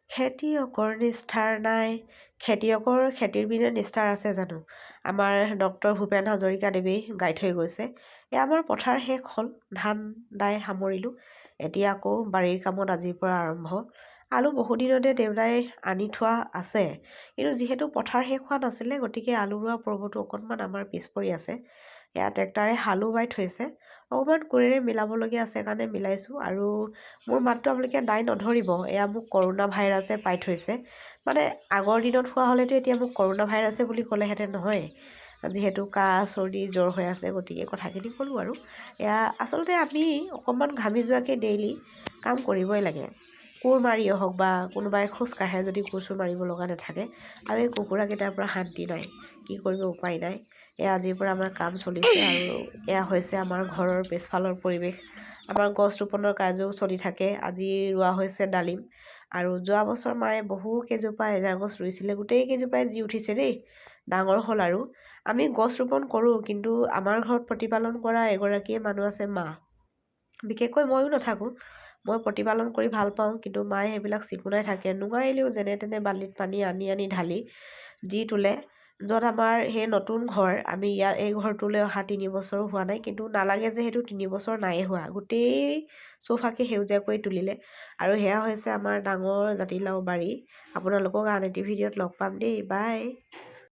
খেতিয়কৰ নিষ্ঠাৰ নাই। খেতিয়কৰ খেতিৰ বিনে নিষ্ঠাৰ আছে জানো? আমাৰ ডক্টৰ ভূপেন হাজৰিকাদেৱেই গাই থৈ গৈছে। এয়া আমাৰ পথাৰ শেষ হ'ল, ধান দাই সামৰিলোঁ। এতিয়া আকৌ বাৰীৰ কামত আজিৰ পৰা আৰম্ভ। আলু বহুদিনতে দেউতাই আনি থোৱা আছে, কিন্তু যিহেতু পথাৰ শেষ হোৱা নাছিলে, গতিকে আলু ৰোৱা পৰ্বটো অকণমান আমাৰ পিছ পৰি আছে। এয়া ট্ৰেক্টাৰে হালো বাই থৈছে, অকণমান কোৰেৰে মিলাবলগীয়া আছে কাৰণে মিলাইছোঁ। আৰু মোৰ মাতটো আপোনালোকে দাই নধৰিব, এয়া মোক কৰোণা ভাইৰাছে পাই থৈছে। মানে আগৰ দিনত হোৱা হ'লেতো এতিয়া মোক কৰোণা ভাইৰাছে বুলি ক'লেহেঁতেন নহয়, যিহেতু কাহ চৰ্দি জ্বৰ হৈ আছে, গতিকে কথাখিনি ক'লোঁ আৰু। এয়া আচলতে আমি অকণমান ঘামি যোৱাকৈ ডেইলি কাম কৰিবই লাগে। কোৰ মাৰিয়ে হওক বা কোনোবাই খোজ কাঢ়ে, যদি কোৰ চোৰ মাৰিব লগা নাথাকে। আৰু এই কুকুৰাকেইটাৰ পৰা শান্তি নাই, কি কৰিব উপায় নাই। এয়া আজিৰ পৰা আমাৰ কাম চলিছে, আৰু এয়া হৈছে আমাৰ ঘৰৰ পিছফালৰ পৰিৱেশ। আমাৰ গছ ৰোপণৰ কাৰ্যও চলি থাকে। আজি ৰোৱা হৈছে ডালিম, আৰু যোৱা বছৰ মায়ে বহু কেইজোপা এজাৰ গছ ৰুইছিলে, গোটেই কেইজোপাই জি উঠিছে দেই, ডাঙৰ হ'ল। আৰু আমি গছ ৰোপণ কৰোঁ, কিন্তু আমাৰ ঘৰত প্ৰতিপালন কৰা এগৰাকীয়ে মানুহ আছে, মা। বিশেষকৈ ময়ো নাথাকোঁ, মই প্ৰতিপালন কৰি ভাল পাওঁ, কিন্তু মায়ে সেইবিলাক চিকুণাই থাকে। নোৱাৰিলেও যেনে তেনে বাল্টিত পানী আনি আনি ঢালি দি তোলে। য'ত আমাৰ সেই নতুন ঘৰ, আমি এই ঘৰটোলৈ অহা 3 বছৰো হোৱা নাই, কিন্তু নালাগে যে সেইটো 3 বছৰ নায়েই হোৱা, গোটেই চৌফাকে সেউজীয়া কৰি তুলিলে। আৰু সেয়া হৈছে আমাৰ ডাঙৰ জাতিলাও বাৰী। আপোনালোকক আন এটি ভিডিঅ'ত লগ পাম দেই, বাই।